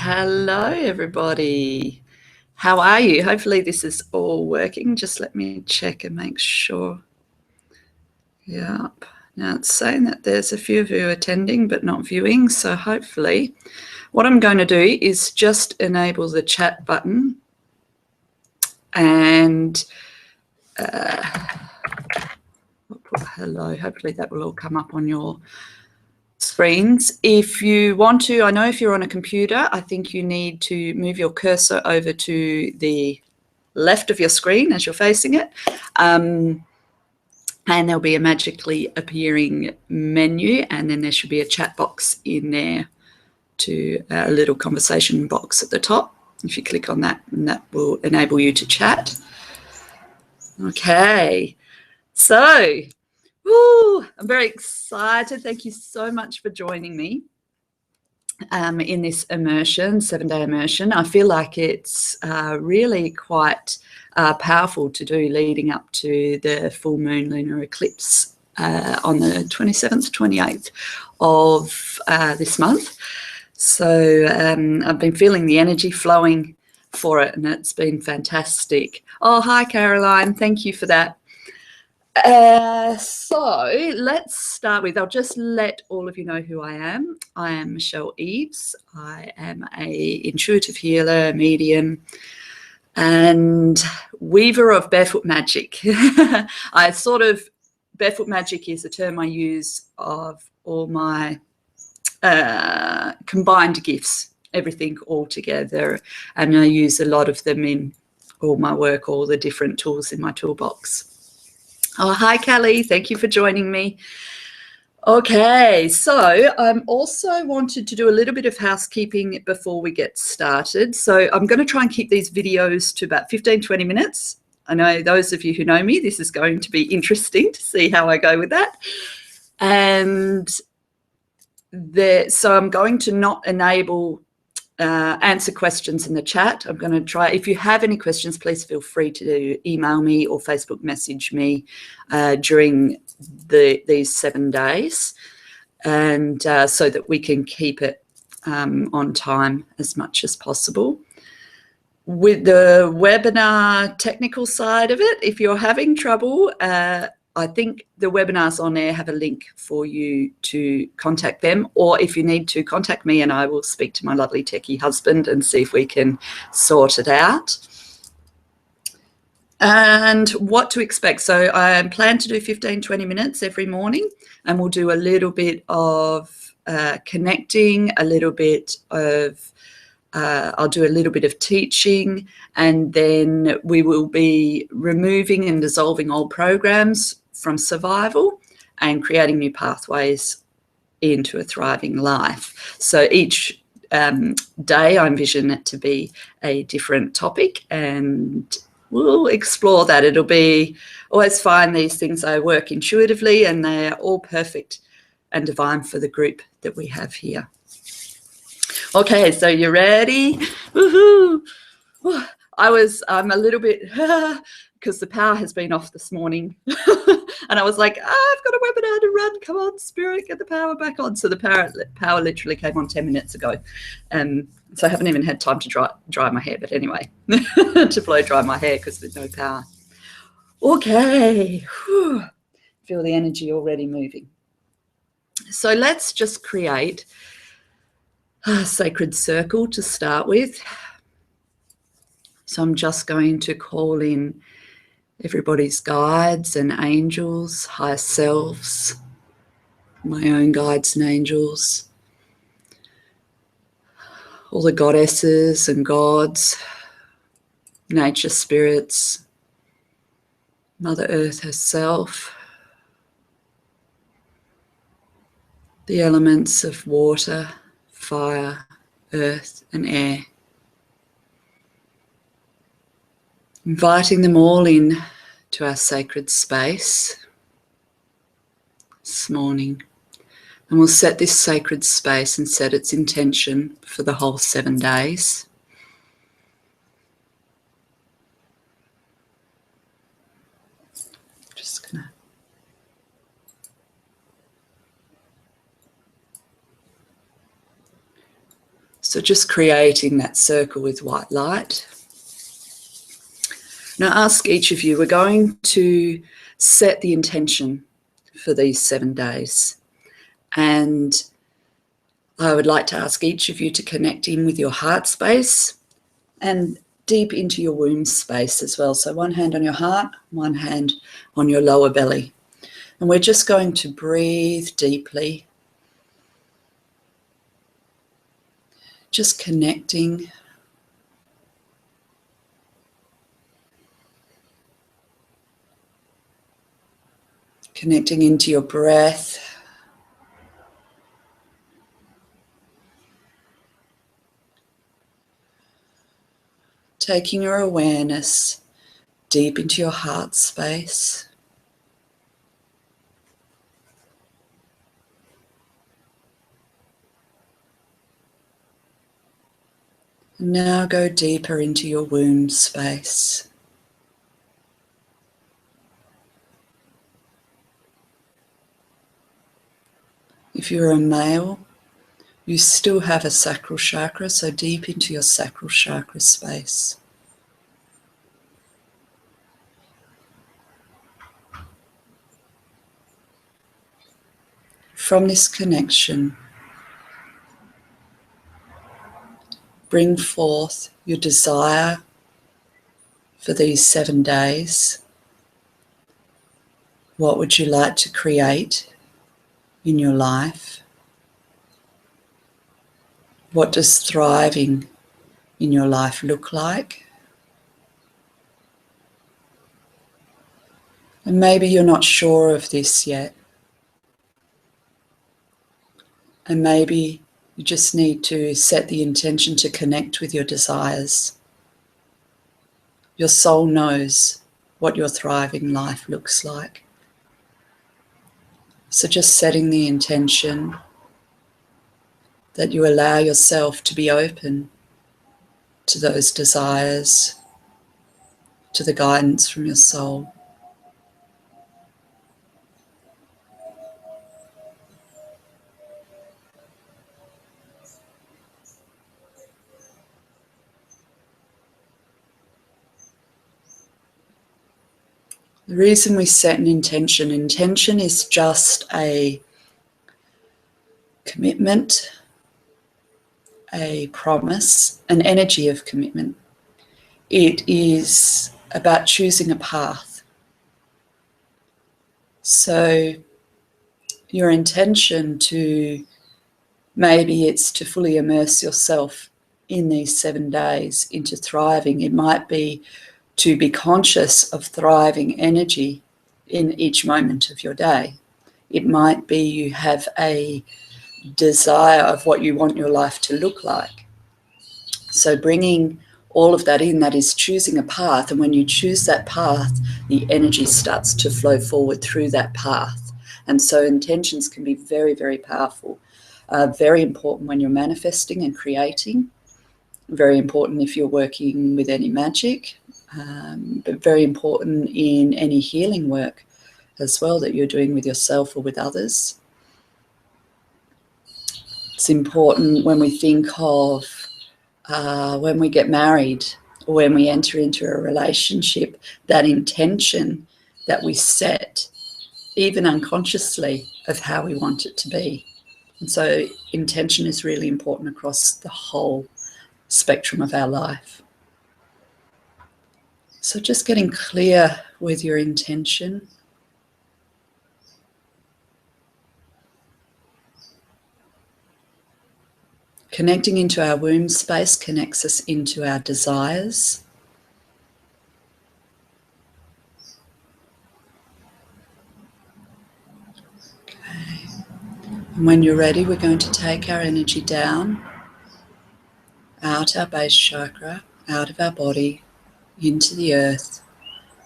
Hello, everybody. How are you? Hopefully this is all working. Just let me check and make sure. Yep. Now it's saying that there's a few of you attending but not viewing, so hopefully what I'm going to do is just enable the chat button and I'll put hello. Hopefully that will all come up on your screens. If you want to, I know if you're on a computer, I think you need to move your cursor over to the left of your screen as you're facing it, and there'll be a magically appearing menu, and then there should be a chat box in there, to a little conversation box at the top. If you click on that, and that will enable you to chat. Okay, so I'm very excited. Thank you so much for joining me in this immersion, 7-day immersion. I feel like it's really quite powerful to do leading up to the full moon lunar eclipse on the 27th, 28th of this month. So I've been feeling the energy flowing for it, and it's been fantastic. Oh, hi, Caroline. Thank you for that. So let's start with, I'll just let all of you know who I am. I am Michelle Eves. I am a intuitive healer, medium, and weaver of barefoot magic. Barefoot magic is a term I use of all my combined gifts, everything all together, and I use a lot of them in all my work, all the different tools in my toolbox. Oh, hi, Kelly. Thank you for joining me. Okay, so I'm also wanted to do a little bit of housekeeping before we get started. So I'm going to try and keep these videos to about 15, 20 minutes. I know those of you who know me, this is going to be interesting to see how I go with that. And so I'm going to not enable answer questions in the chat. I'm going to try. If you have any questions, please feel free to email me or Facebook message me during these 7 days, and so that we can keep it on time as much as possible. With the webinar technical side of it, if you're having trouble, I think the webinars on there have a link for you to contact them, or if you need to, contact me and I will speak to my lovely techie husband and see if we can sort it out. And what to expect. So I plan to do 15, 20 minutes every morning, and we'll do a little bit of connecting, a little bit of I'll do a little bit of teaching, and then we will be removing and dissolving old programs from survival and creating new pathways into a thriving life. So each day I envision it to be a different topic, and we'll explore that. It'll be always find these things I work intuitively, and they're all perfect and divine for the group that we have here. Okay, so you ready? Woohoo! I'm a little bit, because the power has been off this morning. And I was like, I've got a webinar to run. Come on, Spirit, get the power back on. So the power literally came on 10 minutes ago. So I haven't even had time to dry my hair. But anyway, to blow dry my hair because there's no power. Okay. Whew. Feel the energy already moving. So let's just create a sacred circle to start with. So I'm just going to call in everybody's guides and angels, higher selves, my own guides and angels, all the goddesses and gods, nature spirits, Mother Earth herself, the elements of water, fire, earth and air. Inviting them all in to our sacred space this morning. And we'll set this sacred space and set its intention for the whole 7 days. Just gonna So just creating that circle with white light. Now ask each of you, we're going to set the intention for these 7 days. And I would like to ask each of you to connect in with your heart space and deep into your womb space as well. So one hand on your heart, one hand on your lower belly. And we're just going to breathe deeply, just connecting. Connecting into your breath. Taking your awareness deep into your heart space. And now go deeper into your womb space. If you're a male, you still have a sacral chakra, so deep into your sacral chakra space. From this connection, bring forth your desire for these 7 days. What would you like to create in your life? What does thriving in your life look like? And maybe you're not sure of this yet. And maybe you just need to set the intention to connect with your desires. Your soul knows what your thriving life looks like. So just setting the intention that you allow yourself to be open to those desires, to the guidance from your soul. The reason we set an intention is just a commitment, a promise, an energy of commitment. It is about choosing a path. So your intention maybe it's to fully immerse yourself in these 7 days into thriving. It might be to be conscious of thriving energy in each moment of your day. It might be you have a desire of what you want your life to look like. So bringing all of that in, that is choosing a path. And when you choose that path, the energy starts to flow forward through that path. And so intentions can be very, very powerful. Very important when you're manifesting and creating. Very important if you're working with any magic. But very important in any healing work as well that you're doing with yourself or with others. It's important when we think of when we get married or when we enter into a relationship, that intention that we set, even unconsciously, of how we want it to be. And so intention is really important across the whole spectrum of our life. So just getting clear with your intention. Connecting into our womb space connects us into our desires. Okay. And when you're ready, we're going to take our energy down, out our base chakra, out of our body, into the earth,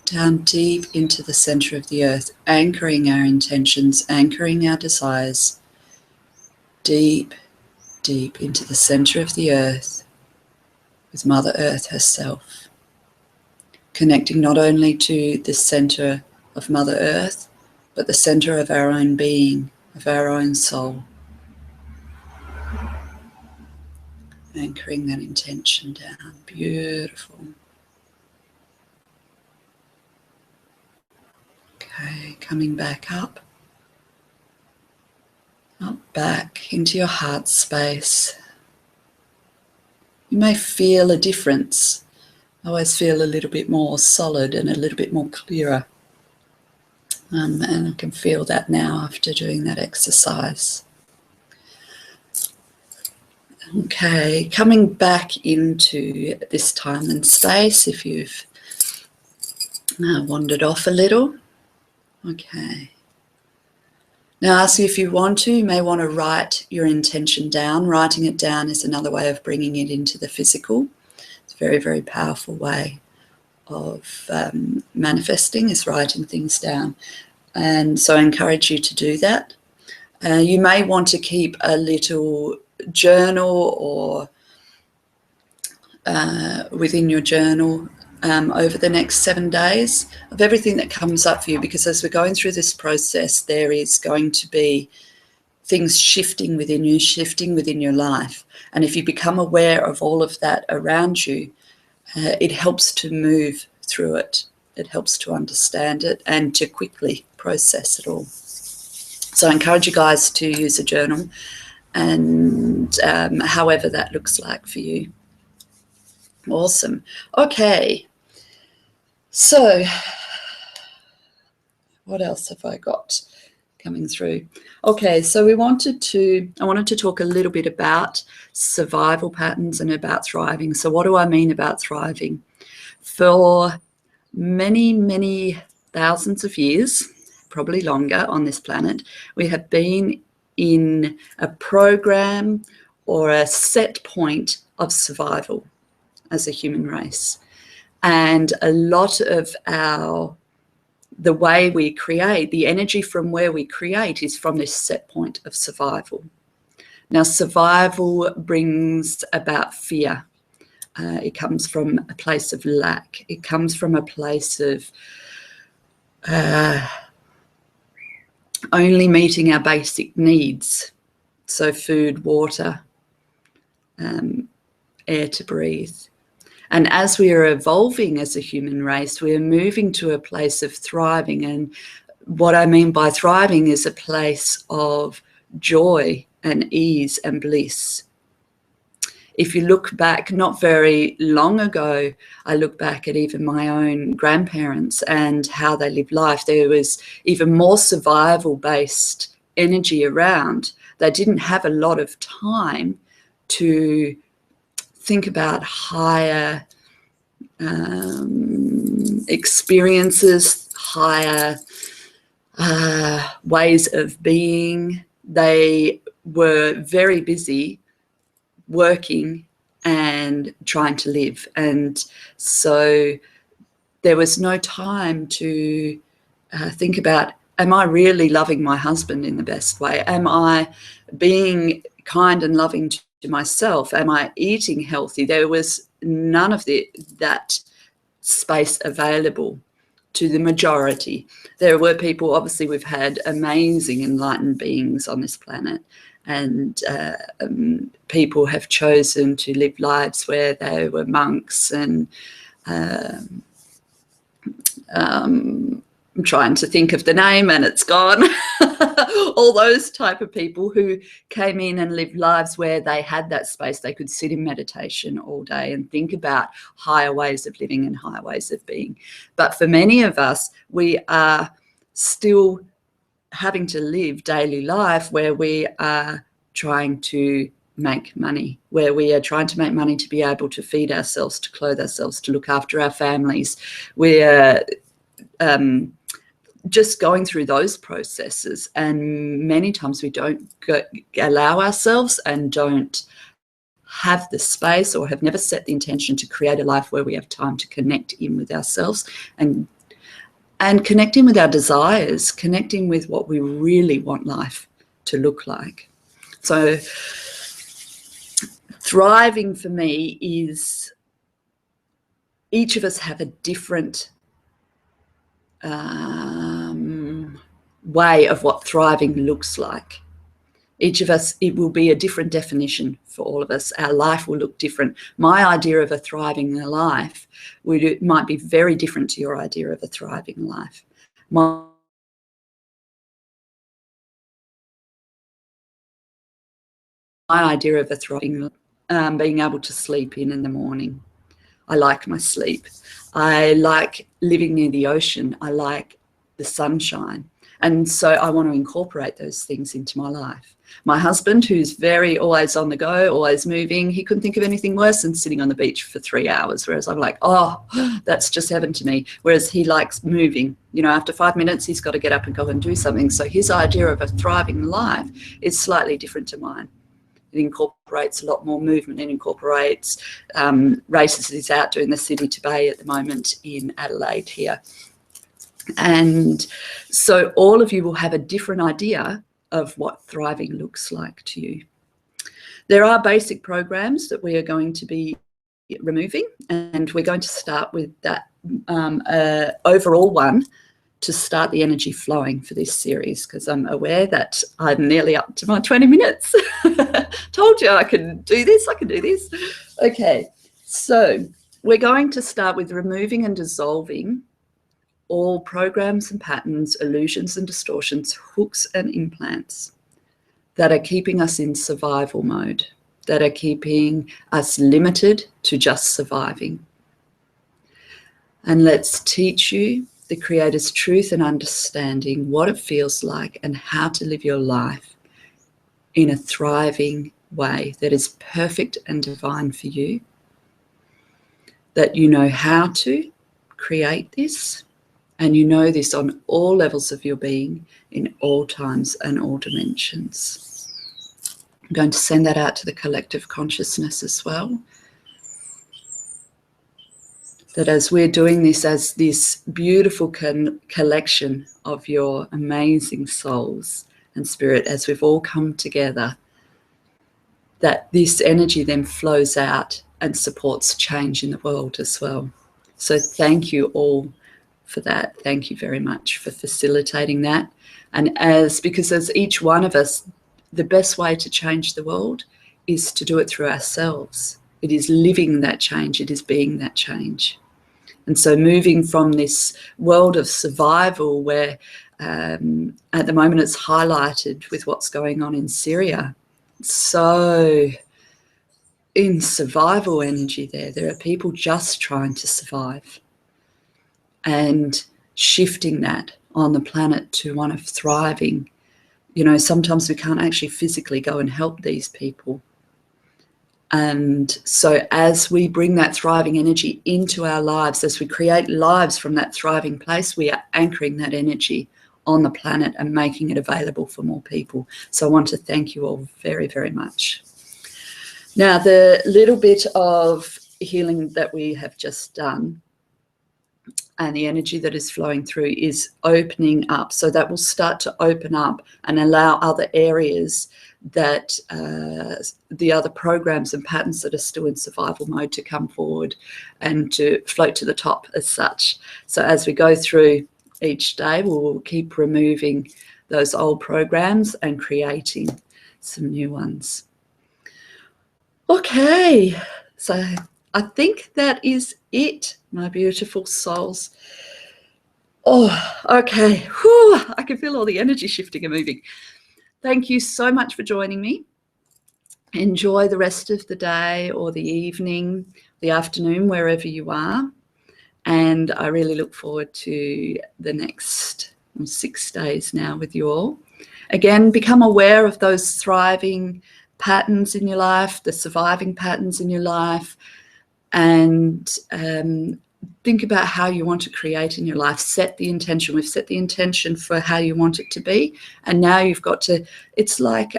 down deep into the center of the earth, anchoring our intentions, anchoring our desires, deep, deep into the center of the earth with Mother Earth herself. Connecting not only to the center of Mother Earth, but the center of our own being, of our own soul. Anchoring that intention down. Beautiful. Okay, coming back up back into your heart space. You may feel a difference. I always feel a little bit more solid and a little bit more clearer. And I can feel that now after doing that exercise. Okay, coming back into this time and space, if you've wandered off a little. Okay. Now, I ask you, if you want to, you may want to write your intention down. Writing it down is another way of bringing it into the physical. It's a very, very powerful way of manifesting, is writing things down. And so I encourage you to do that. You may want to keep a little journal or within your journal over the next 7 days of everything that comes up for you, because as we're going through this process, there is going to be things shifting within you, shifting within your life. And if you become aware of all of that around you, it helps to move through it. It helps to understand it and to quickly process it all. So I encourage you guys to use a journal, and however that looks like for you. Awesome. Okay. So what else have I got coming through? Okay, so I wanted to talk a little bit about survival patterns and about thriving. So what do I mean about thriving? For many, many thousands of years, probably longer on this planet, we have been in a program or a set point of survival as a human race. And a lot of the way we create, the energy from where we create, is from this set point of survival. Now, survival brings about fear. It comes from a place of lack. It comes from a place of only meeting our basic needs. So food, water, air to breathe. And as we are evolving as a human race, we are moving to a place of thriving. And what I mean by thriving is a place of joy and ease and bliss. If you look back not very long ago, I look back at even my own grandparents and how they lived life. There was even more survival-based energy around. They didn't have a lot of time to think about higher experiences, higher ways of being. They were very busy working and trying to live. And so there was no time to think about, am I really loving my husband in the best way? Am I being kind and loving to myself? Am I eating healthy? There was none of that space available to the majority. There were people, obviously we've had amazing enlightened beings on this planet, and people have chosen to live lives where they were monks and I'm trying to think of the name and it's gone. All those type of people who came in and lived lives where they had that space. They could sit in meditation all day and think about higher ways of living and higher ways of being. But for many of us, we are still having to live daily life where we are trying to make money, where we are trying to make money to be able to feed ourselves, to clothe ourselves, to look after our families. We're just going through those processes, and many times we don't allow ourselves and don't have the space or have never set the intention to create a life where we have time to connect in with ourselves and connecting with our desires, connecting with what we really want life to look like. So thriving for me is, each of us have a different way of what thriving looks like. Each of us, it will be a different definition for all of us. Our life will look different. My idea of a thriving life might be very different to your idea of a thriving life. My idea of a thriving, being able to sleep in the morning. I like my sleep. I like living near the ocean. I like the sunshine. And so I want to incorporate those things into my life. My husband, who's very always on the go, always moving, he couldn't think of anything worse than sitting on the beach for 3 hours, whereas I'm like, oh, that's just heaven to me. Whereas he likes moving. You know, after 5 minutes, he's got to get up and go and do something. So his idea of a thriving life is slightly different to mine. It incorporates a lot more movement. It incorporates races. He's out doing the City to Bay at the moment in Adelaide here. And so all of you will have a different idea of what thriving looks like to you. There are basic programs that we are going to be removing, and we're going to start with that overall one to start the energy flowing for this series, because I'm aware that I'm nearly up to my 20 minutes. Told you I can do this, I can do this. Okay, so we're going to start with removing and dissolving all programs and patterns, illusions and distortions, hooks and implants that are keeping us in survival mode, that are keeping us limited to just surviving. And let's teach you the Creator's truth and understanding, what it feels like and how to live your life in a thriving way that is perfect and divine for you, that you know how to create this, and you know this on all levels of your being, in all times and all dimensions. I'm going to send that out to the collective consciousness as well. That as we're doing this as this beautiful collection of your amazing souls and spirit, as we've all come together, that this energy then flows out and supports change in the world as well. So thank you all for that. Thank you very much for facilitating that. And because as each one of us, the best way to change the world is to do it through ourselves. It is living that change. It is being that change. And so moving from this world of survival where at the moment it's highlighted with what's going on in Syria. So in survival energy there are people just trying to survive, and shifting that on the planet to one of thriving. You know, sometimes we can't actually physically go and help these people. And so as we bring that thriving energy into our lives, as we create lives from that thriving place, we are anchoring that energy on the planet and making it available for more people. So I want to thank you all very, very much. Now, the little bit of healing that we have just done and the energy that is flowing through is opening up. So that will start to open up and allow other areas that the other programs and patterns that are still in survival mode to come forward and to float to the top as such. So as we go through each day, we'll keep removing those old programs and creating some new ones. Okay, so I think that is it, my beautiful souls. Oh, okay. Whew, I can feel all the energy shifting and moving. Thank you so much for joining me. Enjoy the rest of the day or the evening, the afternoon, wherever you are. And I really look forward to the next 6 days now with you all. Again, become aware of those thriving patterns in your life, the surviving patterns in your life, and think about how you want to create in your life. Set the intention. We've set the intention for how you want it to be, and now you've got to, it's like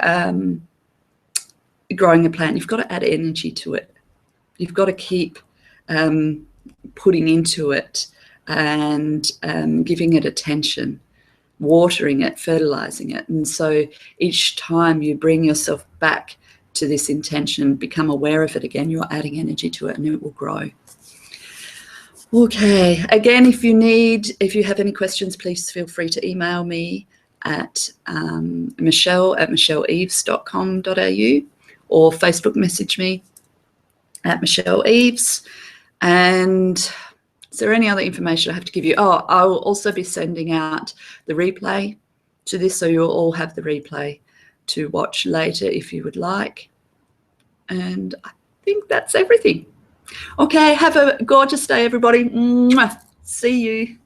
growing a plant. You've got to add energy to it. You've got to keep putting into it and giving it attention, watering it, fertilizing it. And so each time you bring yourself back to this intention, become aware of it again, you're adding energy to it and it will grow. Okay, again, if you have any questions, please feel free to email me at michelle@michelleeves.com.au, or Facebook message me at Michelle Eves. And is there any other information I have to give you? Oh, I will also be sending out the replay to this, so you'll all have the replay to watch later if you would like. And I think that's everything. Okay, have a gorgeous day, everybody. Mwah. See you.